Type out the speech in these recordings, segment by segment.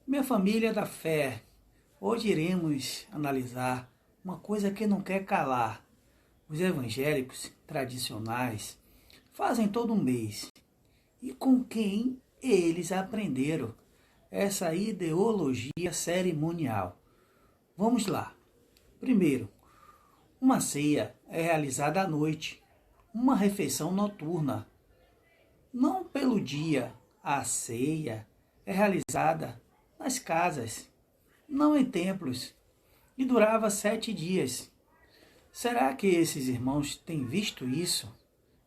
Minha família da fé, hoje iremos analisar uma coisa que não quer calar. Os evangélicos tradicionais fazem todo mês. E com quem eles aprenderam essa ideologia cerimonial? Vamos lá. Primeiro, uma ceia é realizada à noite, uma refeição noturna. Não pelo dia, a ceia é realizada nas casas, não em templos, e durava 7 dias. Será que esses irmãos têm visto isso?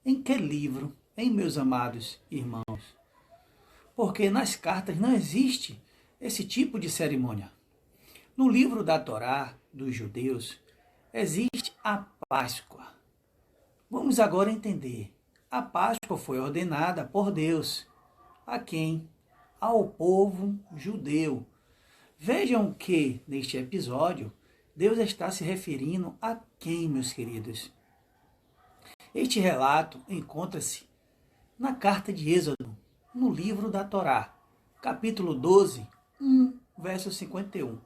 Em que livro, hein, meus amados irmãos? Porque nas cartas não existe esse tipo de cerimônia. No livro da Torá dos judeus, existe a Páscoa. Vamos agora entender. A Páscoa foi ordenada por Deus. A quem? Ao povo judeu. Vejam que, neste episódio, Deus está se referindo a quem, meus queridos? Este relato encontra-se na carta de Êxodo, no livro da Torá, capítulo 12, verso 51.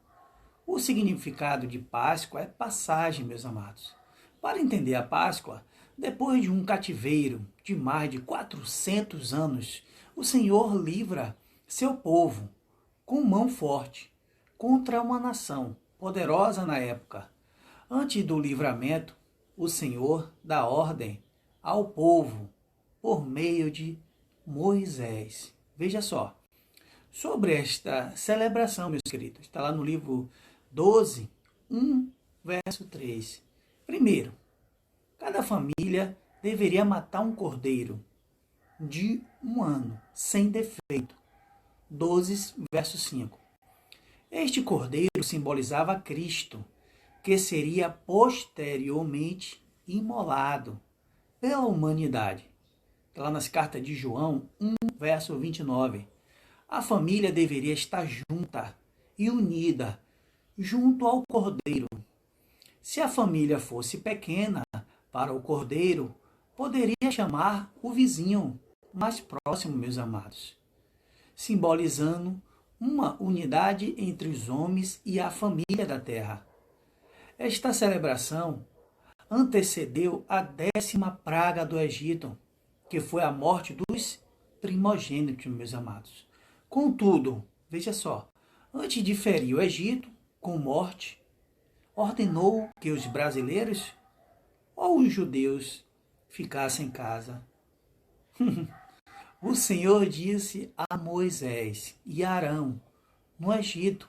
O significado de Páscoa é passagem, meus amados. Para entender a Páscoa, depois de um cativeiro de mais de 400 anos, o Senhor livra seu povo com mão forte contra uma nação poderosa na época. Antes do livramento, o Senhor dá ordem ao povo por meio de Moisés. Veja só, sobre esta celebração, meus queridos, está lá no livro 12, verso 3. Primeiro, cada família deveria matar um cordeiro de 1 ano, sem defeito. 12, verso 5. Este cordeiro simbolizava Cristo, que seria posteriormente imolado pela humanidade. Lá nas cartas de João 1, verso 29. A família deveria estar junta e unida junto ao cordeiro. Se a família fosse pequena para o cordeiro, poderia chamar o vizinho mais próximo, meus amados, simbolizando uma unidade entre os homens e a família da terra. Esta celebração antecedeu a 10ª praga do Egito, que foi a morte dos primogênitos, meus amados. Contudo, veja só, antes de ferir o Egito com morte, ordenou que os brasileiros ou os judeus ficassem em casa. O Senhor disse a Moisés e Arão no Egito: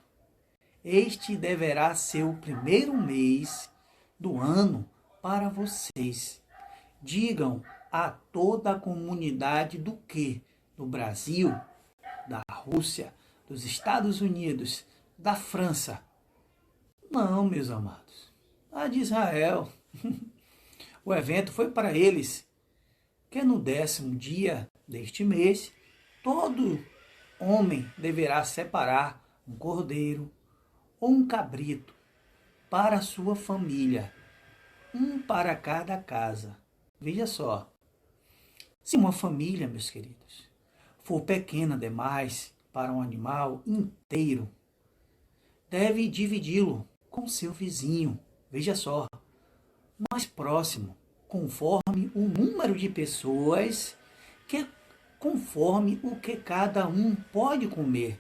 este deverá ser o primeiro mês do ano para vocês. Digam a toda a comunidade do que? Do Brasil, da Rússia, dos Estados Unidos, da França. Não, meus amados. A de Israel. O evento foi para eles, que no 10º dia deste mês, todo homem deverá separar um cordeiro ou um cabrito para a sua família, um para cada casa. Veja só, se uma família, meus queridos, for pequena demais para um animal inteiro, deve dividi-lo com seu vizinho, veja só, mais próximo, conforme o número de pessoas, que conforme o que cada um pode comer.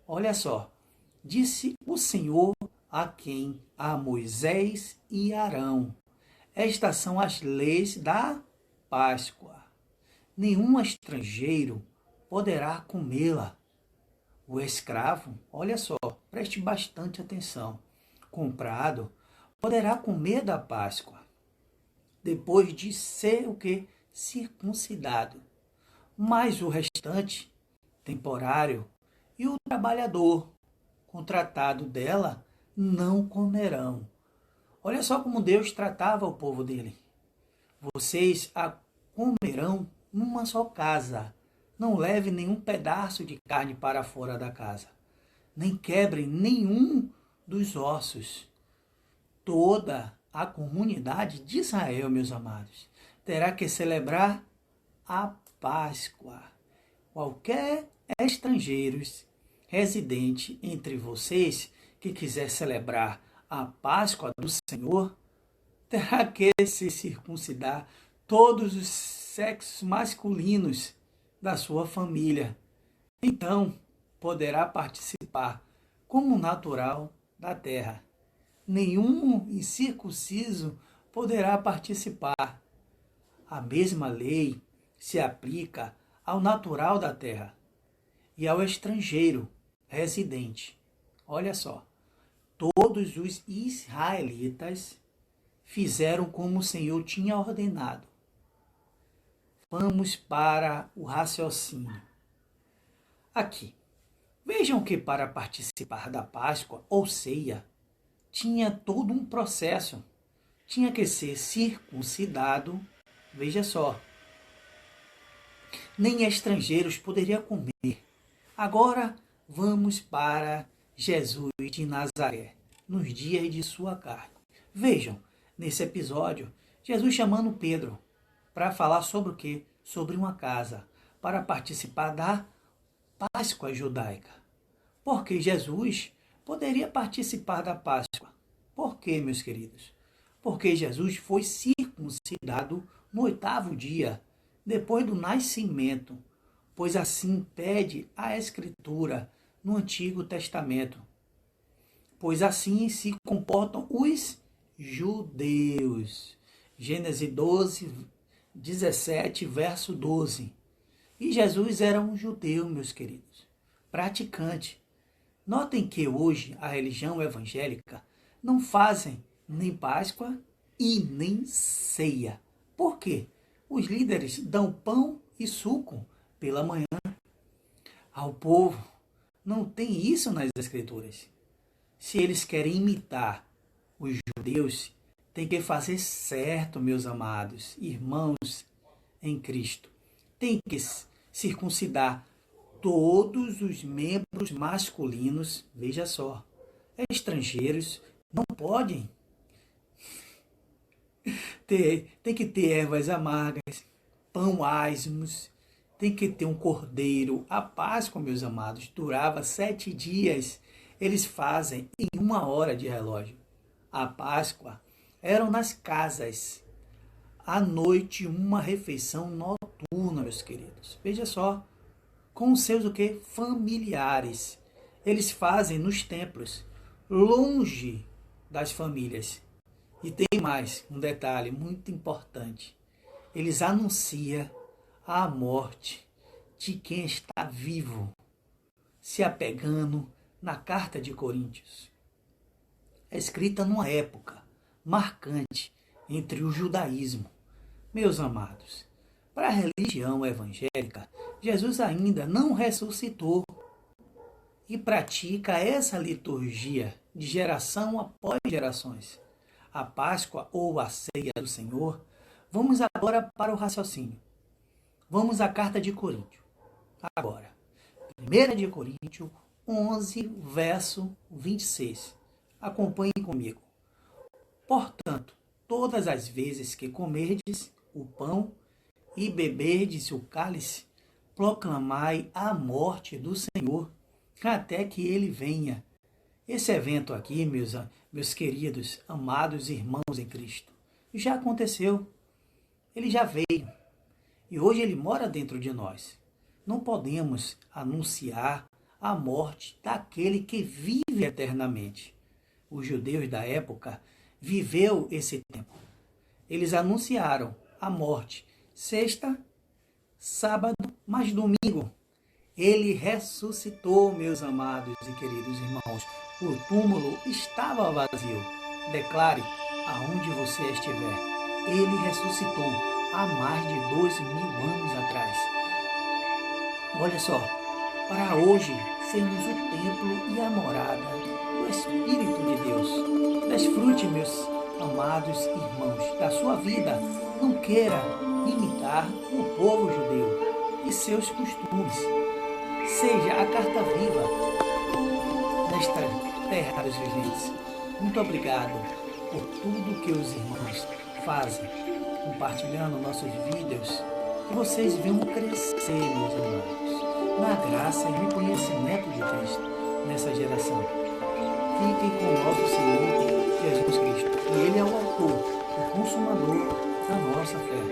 Olha só, disse o Senhor a quem? A Moisés e Arão. Estas são as leis da Páscoa. Nenhum estrangeiro poderá comê-la. O escravo, olha só, preste bastante atenção, comprado, poderá comer da Páscoa, depois de ser o que? Circuncidado. Mas o restante, temporário, e o trabalhador contratado dela não comerão. Olha só como Deus tratava o povo dele. Vocês a comerão numa só casa. Não leve nenhum pedaço de carne para fora da casa. Nem quebrem nenhum dos ossos. Toda a comunidade de Israel, meus amados, terá que celebrar a Páscoa. Qualquer estrangeiros residente entre vocês que quiser celebrar a Páscoa do Senhor, terá que se circuncidar todos os sexos masculinos da sua família. Então, poderá participar como natural da terra. Nenhum incircunciso poderá participar. A mesma lei se aplica ao natural da terra e ao estrangeiro residente. Olha só, todos os israelitas fizeram como o Senhor tinha ordenado. Vamos para o raciocínio. Aqui, vejam que para participar da Páscoa ou ceia, tinha todo um processo. Tinha que ser circuncidado, veja só. Nem estrangeiros poderiam comer. Agora vamos para Jesus de Nazaré, nos dias de sua carne. Vejam, nesse episódio, Jesus chamando Pedro para falar sobre o quê? Sobre uma casa, para participar da Páscoa judaica. Porque Jesus poderia participar da Páscoa. Por quê, meus queridos? Porque Jesus foi circuncidado no 8º dia, depois do nascimento, pois assim pede a Escritura no Antigo Testamento. Pois assim se comportam os judeus. Gênesis 12, 17, verso 12. E Jesus era um judeu, meus queridos, praticante. Notem que hoje a religião evangélica não fazem nem Páscoa e nem ceia. Por quê? Os líderes dão pão e suco pela manhã ao povo. Não tem isso nas Escrituras. Se eles querem imitar os judeus, tem que fazer certo, meus amados irmãos em Cristo. Tem que circuncidar todos os membros masculinos, veja só. Estrangeiros não podem. Tem que ter ervas amargas, pão asmos, tem que ter um cordeiro. A Páscoa, meus amados, durava 7 dias. Eles fazem em 1 hora de relógio. A Páscoa eram nas casas. À noite, uma refeição noturna, meus queridos. Veja só, com os seus o quê? Familiares. Eles fazem nos templos, longe das famílias. E tem mais um detalhe muito importante. Eles anunciam a morte de quem está vivo, se apegando na carta de Coríntios. É escrita numa época marcante entre o judaísmo. Meus amados, para a religião evangélica, Jesus ainda não ressuscitou e pratica essa liturgia de geração após gerações. A Páscoa ou a ceia do Senhor. Vamos agora para o raciocínio. Vamos à carta de Coríntios. Agora, 1 de Coríntios 11, verso 26. Acompanhem comigo. Portanto, todas as vezes que comerdes o pão e beberdes o cálice, proclamai a morte do Senhor, até que ele venha. Esse evento aqui, meus queridos, amados irmãos em Cristo, já aconteceu. Ele já veio. E hoje ele mora dentro de nós. Não podemos anunciar a morte daquele que vive eternamente. Os judeus da época viveu esse tempo. Eles anunciaram a morte sexta, sábado, mas domingo ele ressuscitou, meus amados e queridos irmãos. O túmulo estava vazio. Declare aonde você estiver. Ele ressuscitou há mais de 2.000 anos atrás. Olha só, para hoje sermos o templo e a morada do Espírito de Deus. Desfrute, meus amados irmãos, da sua vida. Não queira imitar o povo judeu e seus costumes. Seja a carta viva nesta terra dos viventes. Muito obrigado por tudo que os irmãos fazem, compartilhando nossos vídeos, que vocês venham crescer, meus amados, na graça e no conhecimento de Cristo. geração. Fiquem com o nosso Senhor Jesus Cristo. E Ele é o autor, o consumador da nossa fé.